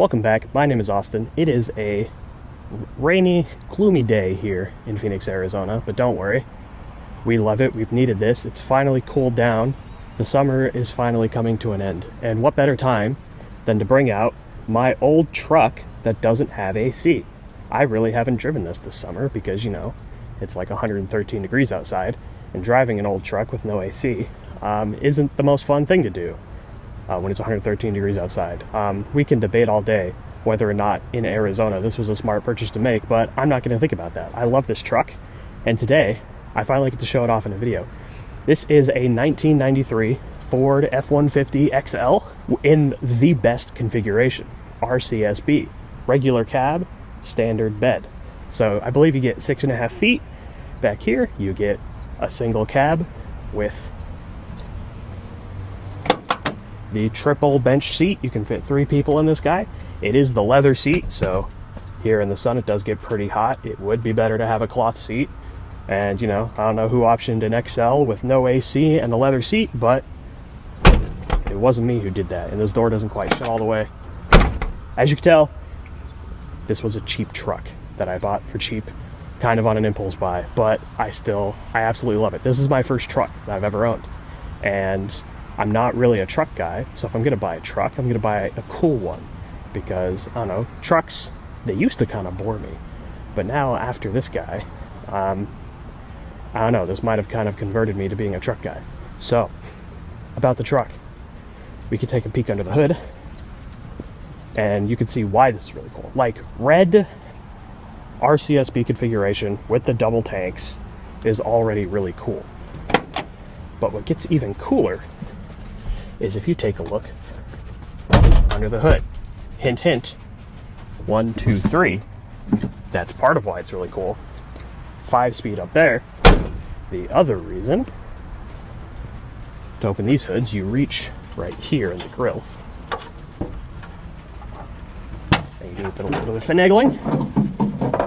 Welcome back. My name is Austin. It is a rainy, gloomy day here in Phoenix, Arizona, but don't worry. We love it. We've needed this. It's finally cooled down. The summer is finally coming to an end. And what better time than to bring out my old truck that doesn't have AC. I really haven't driven this summer because, you know, it's like 113 degrees outside, and driving an old truck with no AC isn't the most fun thing to do when it's 113 degrees outside. We can debate all day whether or not in Arizona this was a smart purchase to make, but I'm not going to think about that. I love this truck, and today I finally get to show it off in a video. This is a 1993 Ford F-150 XL in the best configuration, RCSB, regular cab, standard bed. So I believe you get 6.5 feet. Back here you get a single cab with the triple bench seat. You can fit 3 people in this guy. It is the leather seat, so here in the sun it does get pretty hot. It would be better to have a cloth seat. And, you know, I don't know who optioned an XL with no AC and a leather seat, but it wasn't me who did that. And this door doesn't quite shut all the way. As you can tell, this was a cheap truck that I bought for cheap, kind of on an impulse buy, but I absolutely love it. This is my first truck that I've ever owned, and I'm not really a truck guy, so if I'm going to buy a truck, I'm going to buy a cool one, because, I don't know, trucks, they used to kind of bore me, but now after this guy, I don't know, this might have kind of converted me to being a truck guy. So, about the truck, we could take a peek under the hood, and you can see why this is really cool. Like, red RCSB configuration with the double tanks is already really cool. But what gets even cooler is if you take a look under the hood. Hint, hint. 1, 2, 3. That's part of why it's really cool. 5-speed up there. The other reason, to open these hoods, you reach right here in the grill. And you do a little bit of finagling.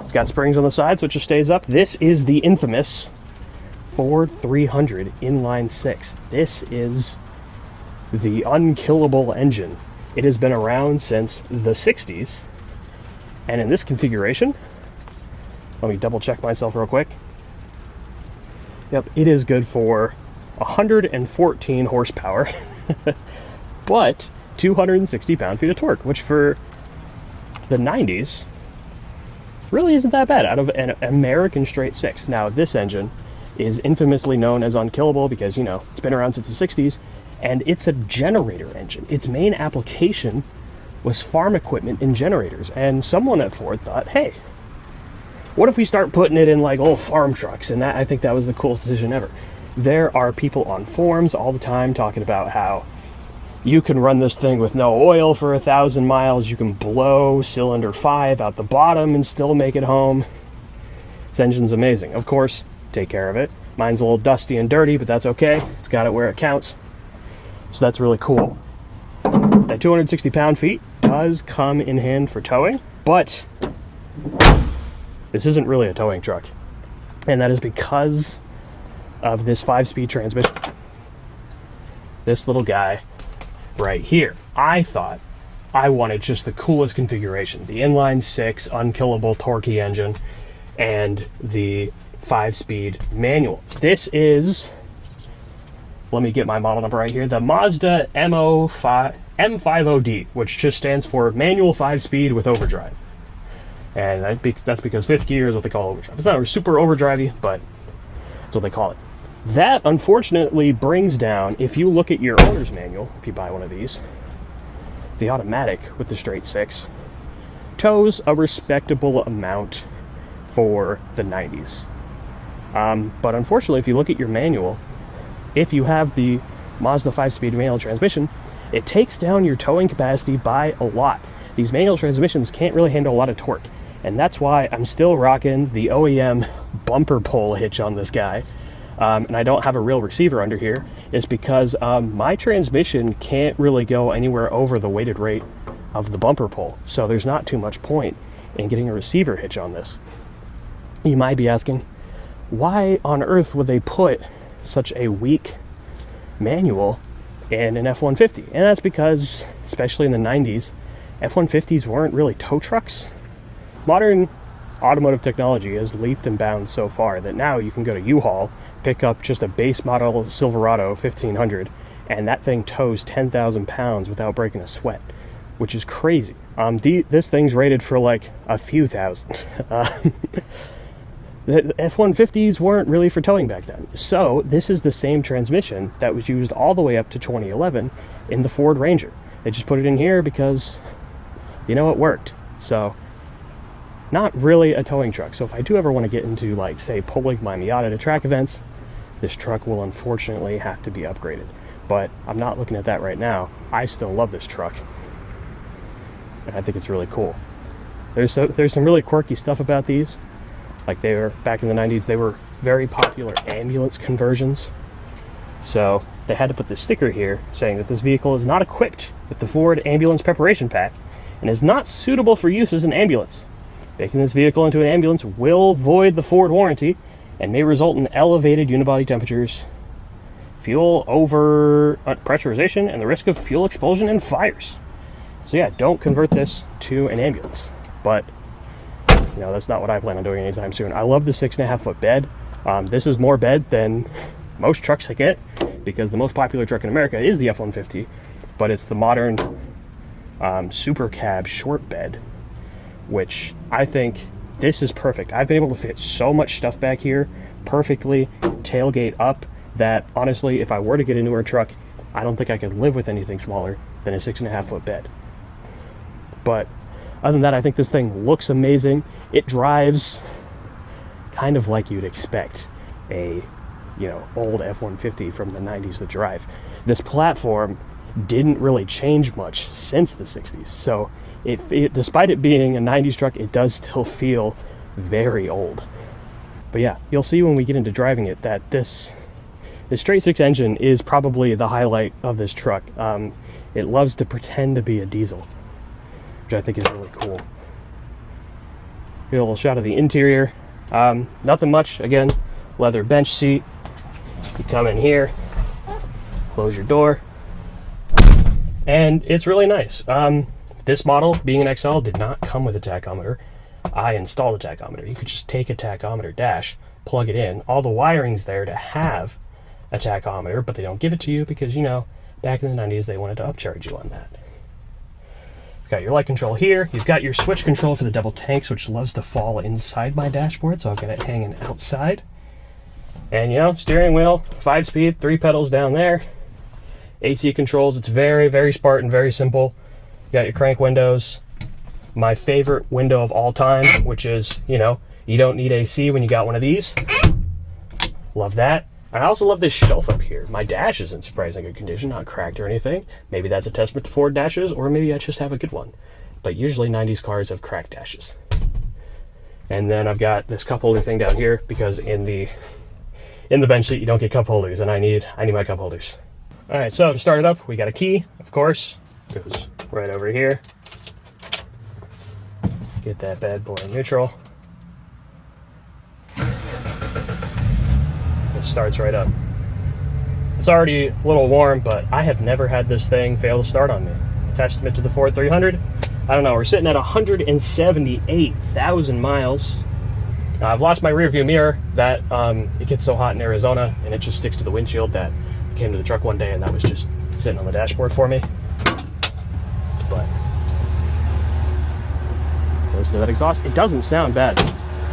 It's got springs on the side, so it just stays up. This is the infamous Ford 300 Inline-6. This is the unkillable engine. It has been around since the 60s. And in this configuration, let me double check myself real quick. Yep, it is good for 114 horsepower, but 260 pound-feet of torque, which for the 90s really isn't that bad out of an American straight 6. Now, this engine is infamously known as unkillable because, you know, it's been around since the 60s, and it's a generator engine. Its main application was farm equipment in generators, and someone at Ford thought, hey, what if we start putting it in like old farm trucks? And I think that was the coolest decision ever. There are people on forums all the time talking about how you can run this thing with no oil for 1,000 miles. You can blow cylinder 5 out the bottom and still make it home. This engine's amazing. Of course, take care of it. Mine's a little dusty and dirty, but that's okay. It's got it where it counts. So that's really cool. That 260 pound-feet does come in hand for towing, but this isn't really a towing truck, and that is because of this 5-speed transmission. This little guy right here. I thought I wanted just the coolest configuration. The Inline-6 unkillable torquey engine and the 5-speed manual. This is, let me get my model number right here, the Mazda M50D, which just stands for manual 5-speed with overdrive. And that's because 5th gear is what they call overdrive. It's not super overdrivey, but that's what they call it. That, unfortunately, brings down, if you look at your owner's manual, if you buy one of these, the automatic with the straight 6 tows a respectable amount for the 90s. But unfortunately, if you look at your manual, if you have the Mazda 5-speed manual transmission, it takes down your towing capacity by a lot. These manual transmissions can't really handle a lot of torque. And that's why I'm still rocking the OEM bumper pull hitch on this guy. And I don't have a real receiver under here. It's because my transmission can't really go anywhere over the weighted rate of the bumper pull. So there's not too much point in getting a receiver hitch on this. You might be asking, why on earth would they put such a weak manual in an F-150? And that's because, especially in the 90s, F-150s weren't really tow trucks. Modern automotive technology has leaped and bounds so far that now you can go to U-Haul, pick up just a base model Silverado 1500, and that thing tows 10,000 pounds without breaking a sweat, which is crazy. This thing's rated for like a few thousand. The F-150s weren't really for towing back then. So this is the same transmission that was used all the way up to 2011 in the Ford Ranger. They just put it in here because, you know, it worked. So not really a towing truck. So if I do ever want to get into, like, say, pulling my Miata to track events, this truck will unfortunately have to be upgraded. But I'm not looking at that right now. I still love this truck, and I think it's really cool. There's some really quirky stuff about these. Like, they were, back in the 90s, they were very popular ambulance conversions. So they had to put this sticker here saying that this vehicle is not equipped with the Ford Ambulance Preparation Pack and is not suitable for use as an ambulance. Making this vehicle into an ambulance will void the Ford warranty and may result in elevated unibody temperatures, fuel over pressurization, and the risk of fuel explosion and fires. So yeah, don't convert this to an ambulance. But you know, that's not what I plan on doing anytime soon. I love the 6.5 foot bed. This is more bed than most trucks I get, because the most popular truck in America is the F-150, but it's the modern super cab short bed, which I think this is perfect. I've been able to fit so much stuff back here perfectly, tailgate up, that honestly, if I were to get a newer truck, I don't think I could live with anything smaller than a 6.5 foot bed. But other than that, I think this thing looks amazing. It drives kind of like you'd expect a, you know, old F-150 from the 90s to drive. This platform didn't really change much since the 60s. So despite it being a 90s truck, it does still feel very old. But yeah, you'll see when we get into driving it that this straight six engine is probably the highlight of this truck. It loves to pretend to be a diesel, which I think is really cool. Get a little shot of the interior. Nothing much. Again, leather bench seat. You come in here, close your door, and it's really nice. This model, being an XL, did not come with a tachometer. I installed a tachometer. You could just take a tachometer dash, plug it in. All the wiring's there to have a tachometer, but they don't give it to you because, you know, back in the 90s they wanted to upcharge you on that. You've got your light control here. You've got your switch control for the double tanks, which loves to fall inside my dashboard, so I've got it hanging outside. And, you know, steering wheel, 5-speed, 3 pedals down there. AC controls, it's very, very Spartan, very simple. You got your crank windows. My favorite window of all time, which is, you know, you don't need AC when you got one of these. Love that. I also love this shelf up here. My dash is in surprisingly good condition, not cracked or anything. Maybe that's a testament to Ford dashes, or maybe I just have a good one. But usually 90s cars have cracked dashes. And then I've got this cup holder thing down here, because in the bench seat you don't get cup holders, and I need my cup holders. All right, so to start it up, we got a key, of course. Goes right over here. Get that bad boy in neutral. It starts right up. It's already a little warm, but I have never had this thing fail to start on me. Testament to the Ford 300. I don't know, we're sitting at 178,000 miles. I've lost my rear view mirror. That it gets so hot in Arizona and it just sticks to the windshield that I came to the truck one day and that was just sitting on the dashboard for me. But listen to that exhaust. It doesn't sound bad.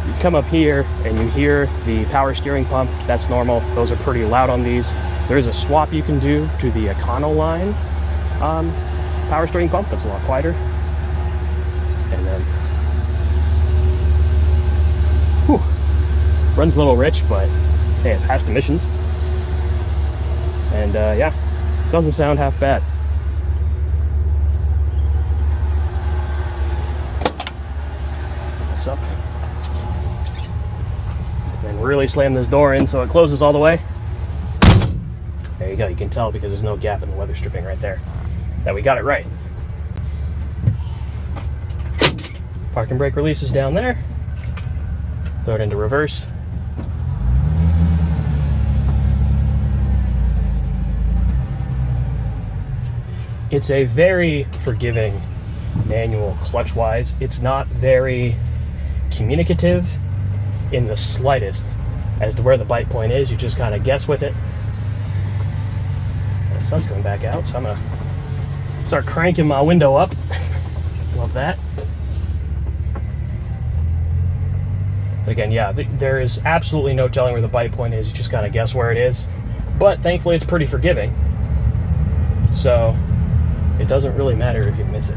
You come up here and you hear the power steering pump. That's normal. Those are pretty loud on these. There is a swap you can do to the Econoline power steering pump. That's a lot quieter. And then, whew, runs a little rich, but hey, it passed emissions. And yeah, doesn't sound half bad. This up. And really slam this door in so it closes all the way. There you go. You can tell because there's no gap in the weather stripping right there that we got it right. Parking brake release is down there. Throw it into reverse. It's a very forgiving manual clutch-wise. It's not very communicative in the slightest as to where the bite point is. You just kind of guess with it. The sun's coming back out, so I'm gonna start cranking my window up. Love that. But again, yeah, there is absolutely no telling where the bite point is. You just kind of guess where it is. But thankfully, it's pretty forgiving. So it doesn't really matter if you miss it.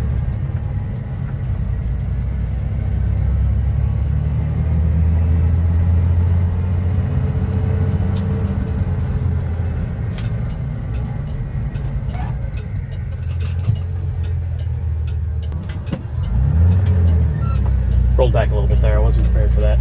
Rolled back a little bit there. I wasn't prepared for that.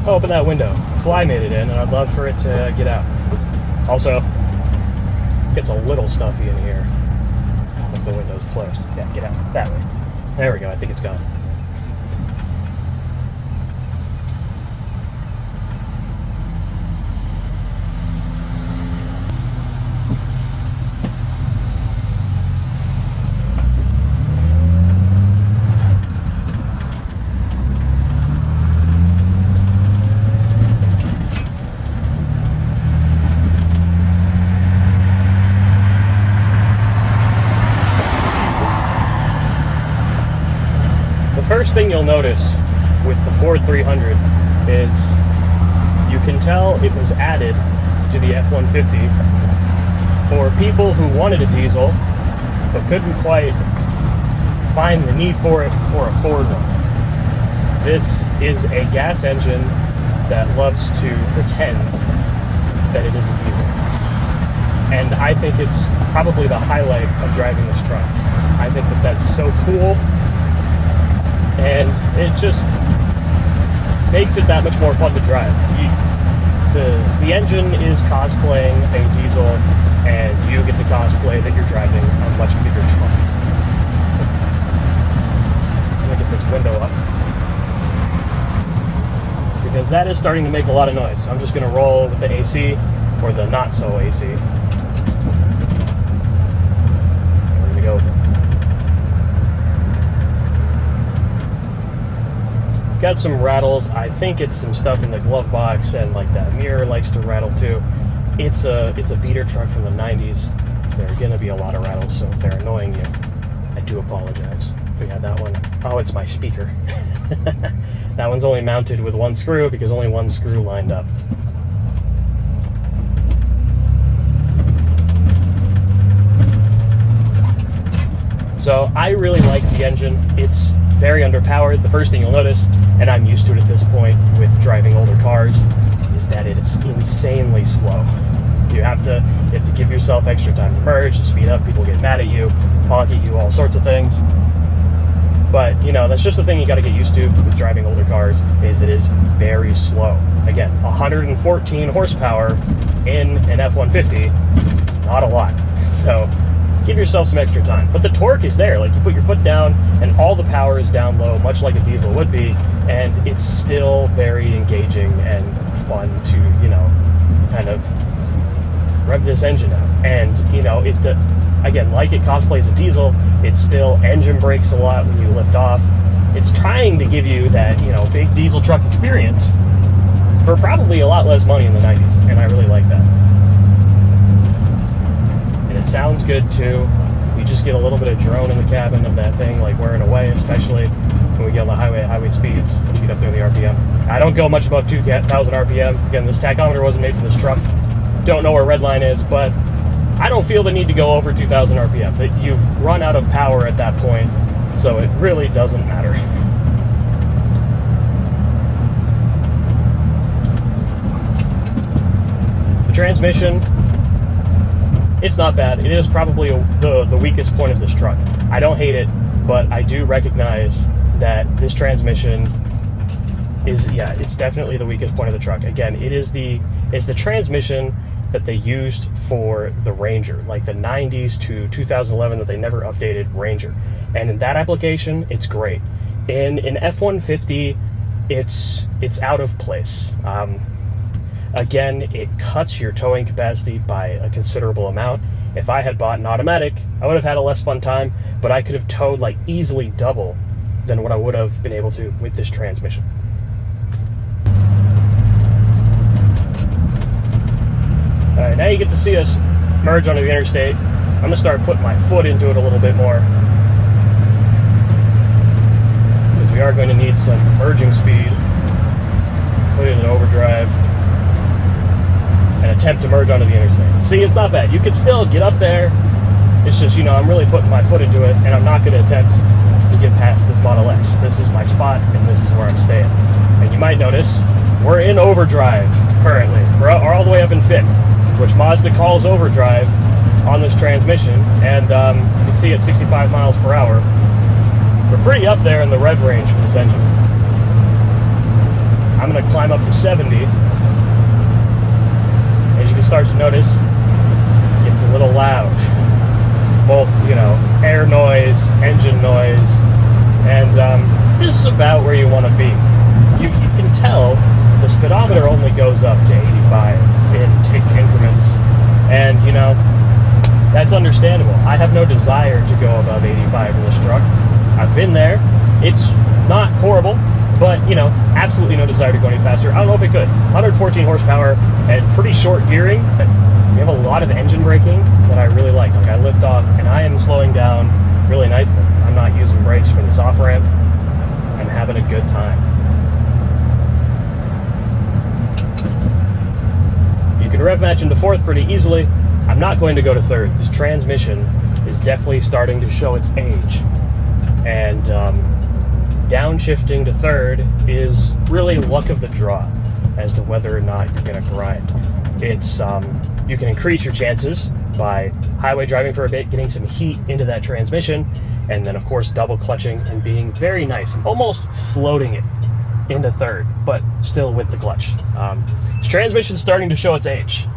Open that window. Fly made it in, and I'd love for it to get out. Also, it gets a little stuffy in here if the window's closed. Yeah, get out that way. There we go. I think it's gone. First thing you'll notice with the Ford 300 is you can tell it was added to the F-150 for people who wanted a diesel but couldn't quite find the need for it or afford one. This is a gas engine that loves to pretend that it is a diesel. And I think it's probably the highlight of driving this truck. I think that that's so cool. And it just makes it that much more fun to drive. The engine is cosplaying a diesel, and you get to cosplay that you're driving a much bigger truck. I'm gonna get this window up, because that is starting to make a lot of noise. So I'm just gonna roll with the AC, or the not so AC. We're gonna go with it. Got some rattles. I think it's some stuff in the glove box, and like that mirror likes to rattle too. It's a beater truck from the 90s. There are gonna be a lot of rattles, so if they're annoying you, I do apologize. But yeah, that one, oh, it's my speaker. That one's only mounted with one screw because only one screw lined up. So I really like the engine. It's very underpowered. The first thing you'll notice, and I'm used to it at this point with driving older cars, is that it is insanely slow. You have to give yourself extra time to merge, to speed up. People get mad at you, honk at you, all sorts of things. But, you know, that's just the thing you got to get used to with driving older cars, is it is very slow. Again, 114 horsepower in an F-150 is not a lot. So give yourself some extra time. But the torque is there. Like, you put your foot down and all the power is down low, much like a diesel would be, and it's still very engaging and fun to, you know, kind of rev this engine out. And, you know, again, like it cosplays a diesel, it still engine brakes a lot when you lift off. It's trying to give you that, you know, big diesel truck experience for probably a lot less money in the 90s, and I really like that. And it sounds good too. You just get a little bit of drone in the cabin of that thing, like whirring away, especially when we get on the highway speeds, once you get up there in the RPM. I don't go much above 2,000 RPM. Again, this tachometer wasn't made for this truck. Don't know where red line is, but I don't feel the need to go over 2,000 RPM. You've run out of power at that point, so it really doesn't matter. The transmission it's not bad. It is probably the weakest point of this truck. I don't hate it, but I do recognize that this transmission is, yeah, it's definitely the weakest point of the truck. Again, it's the transmission that they used for the Ranger, like the 90s to 2011 that they never updated Ranger. And in that application, it's great. In an F-150, it's out of place. Again, it cuts your towing capacity by a considerable amount. If I had bought an automatic, I would have had a less fun time, but I could have towed like easily double than what I would have been able to with this transmission. All right, now you get to see us merge onto the interstate. I'm gonna start putting my foot into it a little bit more, because we are going to need some merging speed. Put it in overdrive and attempt to merge onto the interstate. See, it's not bad. You can still get up there. It's just, you know, I'm really putting my foot into it, and I'm not going to attempt to get past this Model X. This is my spot, and this is where I'm staying. And you might notice we're in overdrive currently. We're all the way up in fifth, which Mazda calls overdrive on this transmission. And you can see at 65 miles per hour, we're pretty up there in the rev range for this engine. I'm going to climb up to 70. As you can start to notice, it gets a little loud. Both, you know, air noise, engine noise, and this is about where you want to be. You can tell the speedometer only goes up to 85 in tick increments, and, you know, that's understandable. I have no desire to go above 85 in this truck. I've been there. It's not horrible, but, you know, absolutely no desire to go any faster. I don't know if it could. 114 horsepower and pretty short gearing. We have a lot of engine braking that I really like. Like, I lift off and I am slowing down really nicely. I'm not using brakes for this off-ramp. I'm having a good time. You can rev match into fourth pretty easily. I'm not going to go to third. This transmission is definitely starting to show its age. And downshifting to third is really luck of the draw as to whether or not you're going to grind. It's you can increase your chances by highway driving for a bit, getting some heat into that transmission, and then of course double clutching and being very nice, almost floating it into third, but still with the clutch. This transmission is starting to show its age.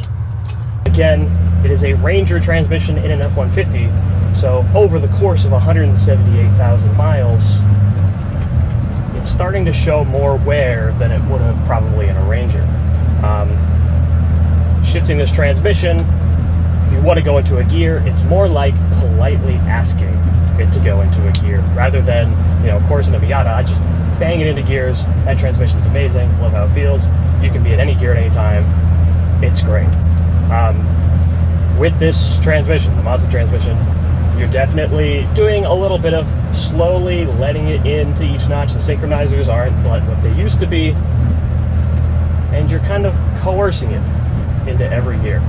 Again, it is a Ranger transmission in an F-150, so over the course of 178,000 miles, it's starting to show more wear than it would have probably in a Ranger. Shifting this transmission, if you want to go into a gear, it's more like politely asking it to go into a gear, rather than, you know, of course in a Miata, I just bang it into gears. That transmission's amazing, love how it feels. You can be at any gear at any time. It's great. With this transmission, the Mazda transmission, you're definitely doing a little bit of slowly letting it into each notch. The synchronizers aren't what they used to be, and you're kind of coercing it into every gear.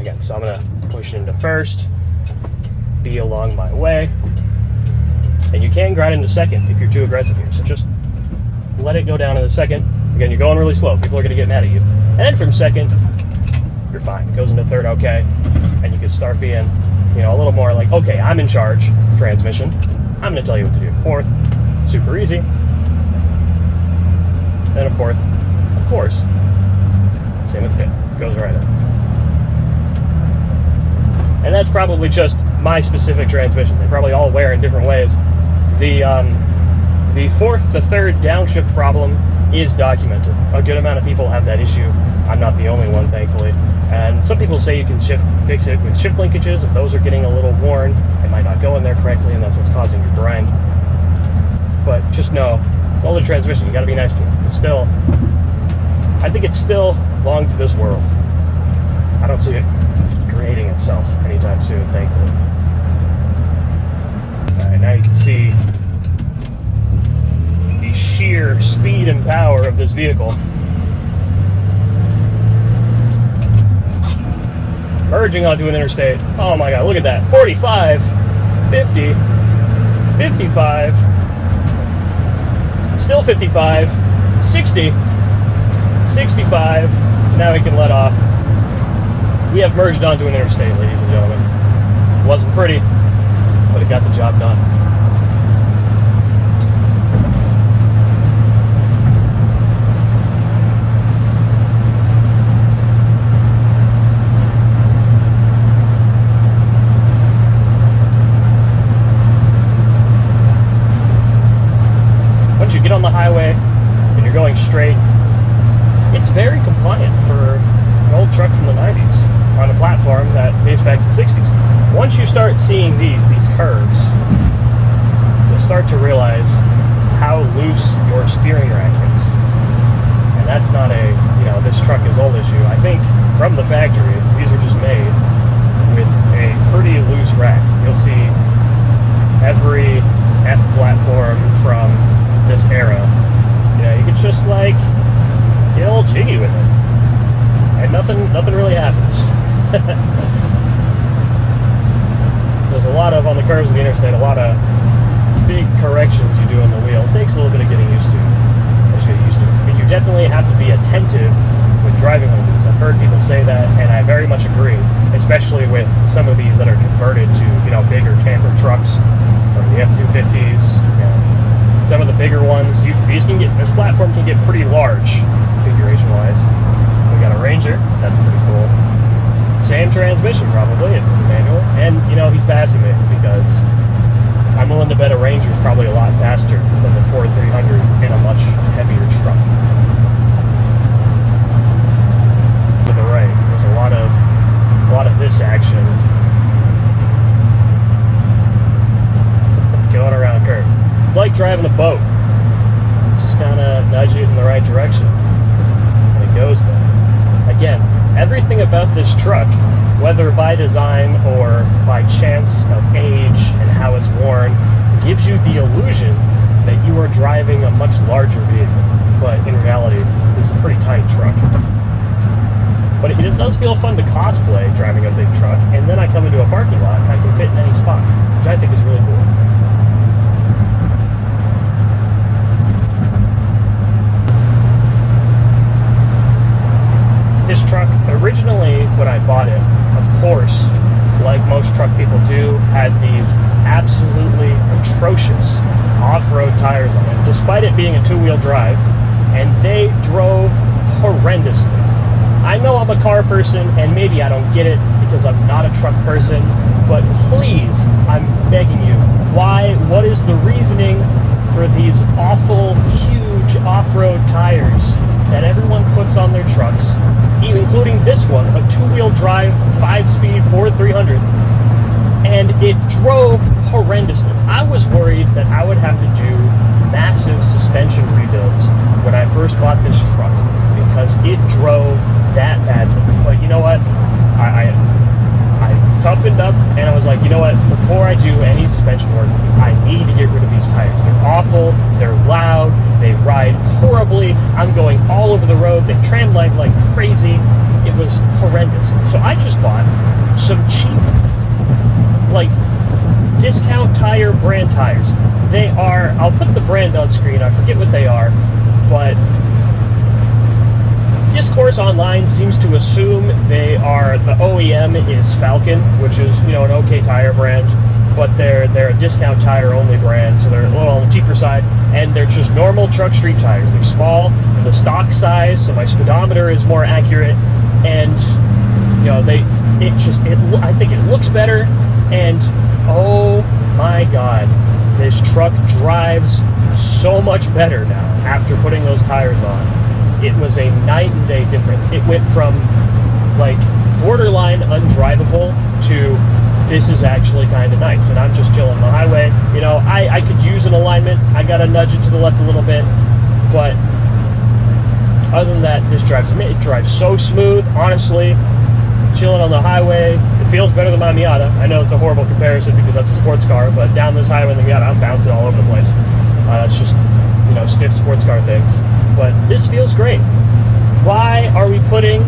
Again, so I'm going to push it into first, be along my way, and you can grind into second if you're too aggressive here. So just let it go down in the second. Again, you're going really slow. People are going to get mad at you. And then from second, you're fine. It goes into third, okay, and you can start being, you know, a little more like, okay, I'm in charge, transmission. I'm going to tell you what to do. Fourth, super easy. And of course, same with fifth. Goes right in. And that's probably just my specific transmission. They probably all wear in different ways. The fourth to third downshift problem is documented. A good amount of people have that issue. I'm not the only one, thankfully. And some people say you can fix it with shift linkages. If those are getting a little worn, it might not go in there correctly, and that's what's causing your grind. But just know, older transmission, you got to be nice to it. It's still, I think it's still long for this world. I don't see it creating itself anytime soon, thankfully. All right, now you can see the sheer speed and power of this vehicle. Merging onto an interstate. Oh my God, look at that. 45, 50, 55, still 55, 60, 65. Now we can let off. We have merged onto an interstate, ladies and gentlemen. It wasn't pretty, but it got the job done. Once you get on the highway and you're going straight, it's very compliant for an old truck from the 90s on a platform that dates back to the 60s. Once you start seeing these curves, you'll start to realize how loose your steering rack is. And that's not a, this truck is old issue. I think from the factory, these are just made with a pretty loose rack. You'll see every F platform from this era. You could just like get a little jiggy with it, and nothing really happens. There's a lot of, on the curves of the interstate, a lot of big corrections you do on the wheel. It takes a little bit of getting used to, but you definitely have to be attentive when driving one of these. I've heard people say that, and I very much agree, especially with some of these that are converted to bigger camper trucks, or the F-150s. Some of the bigger ones, this platform can get pretty large configuration-wise. We got a Ranger, that's pretty cool. Same transmission probably if it's a manual, and he's passing me because I'm willing to bet a Ranger's probably a lot faster than the Ford 300 in a much heavier truck. To the right, there's a lot of this action going around curves. It's like driving a boat. Just kind of nudge it in the right direction, and it goes there. Again, everything about this truck, whether by design or by chance of age and how it's worn, gives you the illusion that you are driving a much larger vehicle. But in reality, this is a pretty tiny truck. But it does feel fun to cosplay driving a big truck, and then I come into a parking lot and I can fit in any spot, which I think is really cool. This truck, originally when I bought it, of course, like most truck people do, had these absolutely atrocious off-road tires on it, despite it being a two-wheel drive, and they drove horrendously. I know I'm a car person, and maybe I don't get it because I'm not a truck person, but please, I'm begging you, what is the reasoning for these awful, huge off-road tires that everyone puts on their trucks, including this one, a two-wheel drive, 5-speed Ford 300, and it drove horrendously. I was worried that I would have to do massive suspension rebuilds when I first bought this truck because it drove that badly. But you know what? I toughened up, and I was like, you know what? Before I do any suspension work, I need to get rid of these tires. They're awful, they're loud, they ride horribly, I'm going all over the road, they tram lag like crazy. It was horrendous. So I just bought some cheap, discount tire brand tires. They are, I'll put the brand on screen, I forget what they are, but discourse online seems to assume the OEM is Falcon, which is, an okay tire brand, but they're a discount tire only brand, so they're a little on the cheaper side, and they're just normal truck street tires. They're small, the stock size, so my speedometer is more accurate, and I think it looks better, and oh my god, this truck drives so much better now after putting those tires on. It was a night and day difference. It went from borderline undrivable to this is actually kind of nice, and I'm just chilling on the highway. I could use an alignment. I gotta nudge it to the left a little bit, but other than that, this drives so smooth. Honestly, chilling on the highway, it feels better than my Miata. I know it's a horrible comparison because that's a sports car, but down this highway in the Miata, I'm bouncing all over the place. It's just stiff sports car things. But this feels great. Why are we putting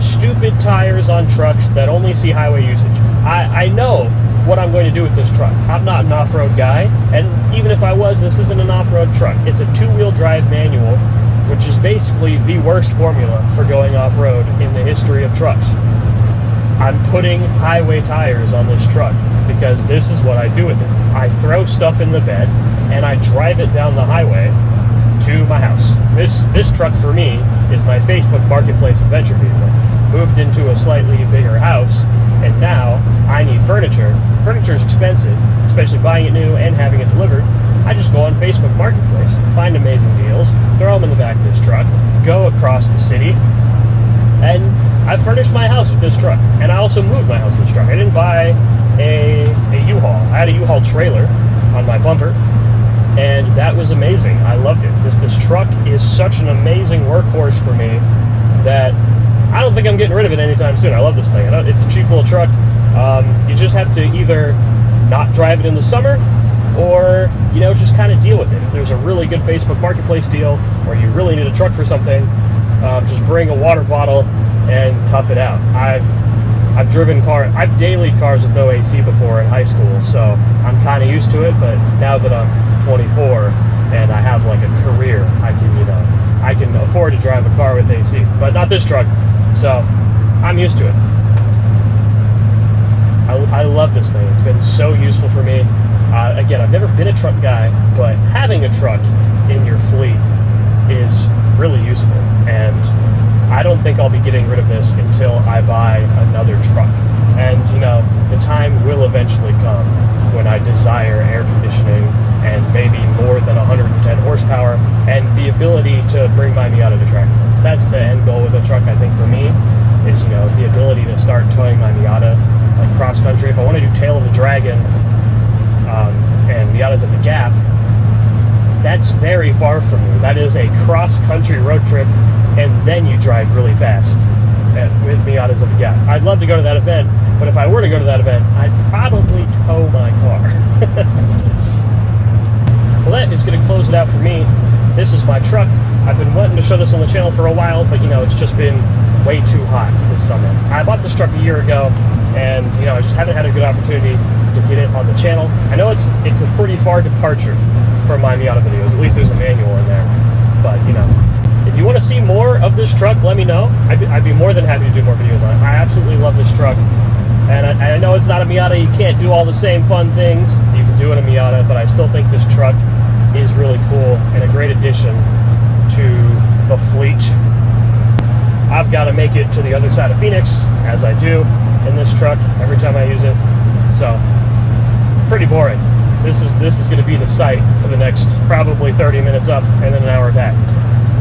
stupid tires on trucks that only see highway usage? I know what I'm going to do with this truck. I'm not an off-road guy, and even if I was, this isn't an off-road truck. It's a two-wheel drive manual, which is basically the worst formula for going off-road in the history of trucks. I'm putting highway tires on this truck because this is what I do with it. I throw stuff in the bed and I drive it down the highway to my house. This truck for me is my Facebook Marketplace adventure vehicle. Moved into a slightly bigger house, and now I need furniture. Furniture is expensive, especially buying it new and having it delivered. I just go on Facebook Marketplace, find amazing deals, throw them in the back of this truck, go across the city, and I furnished my house with this truck. And I also moved my house with this truck. I didn't buy a U-Haul. I had a U-Haul trailer on my bumper, and that was amazing. I loved it. This truck is such an amazing workhorse for me that I don't think I'm getting rid of it anytime soon. I love this thing. It's a cheap little truck. You just have to either not drive it in the summer, or just kind of deal with it. If there's a really good Facebook Marketplace deal, or you really need a truck for something, just bring a water bottle and tough it out. I've driven cars. I've dailied cars with no AC before in high school, so I'm kind of used to it. But now that I'm 24 and I have like a career, I can afford to drive a car with AC, but not this truck. So I'm used to it. I love this thing. It's been so useful for me. Again, I've never been a truck guy, but having a truck in your fleet is really useful. And I don't think I'll be getting rid of this until I buy another truck. And, the time will eventually come when I desire air conditioning and maybe more than 110 horsepower and the ability to bring my Miata to track events. That's the end goal with a truck, I think, for me, is, the ability to start towing my Miata, like cross-country. If I want to do Tail of the Dragon, and Miata's at the Gap, that's very far from me. That is a cross-country road trip, and then you drive really fast with Miatas at the Gap. I'd love to go to that event, but if I were to go to that event, I'd probably tow my car. Well, that is going to close it out for me. This is my truck. I've been wanting to show this on the channel for a while, but it's just been way too hot this summer. I bought this truck a year ago, and I just haven't had a good opportunity to get it on the channel. I know it's a pretty far departure from my Miata videos. At least there's a manual in there. But if you want to see more of this truck, let me know. I'd be more than happy to do more videos on it. I absolutely love this truck, and I know it's not a Miata. You can't do all the same fun things you can do in a Miata, but I still think this truck is really cool and a great addition to the fleet. I've got to make it to the other side of Phoenix, as I do in this truck every time I use it. So, pretty boring. This is going to be the site for the next probably 30 minutes up and then an hour back.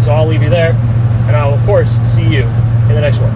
So I'll leave you there, and I'll, of course, see you in the next one.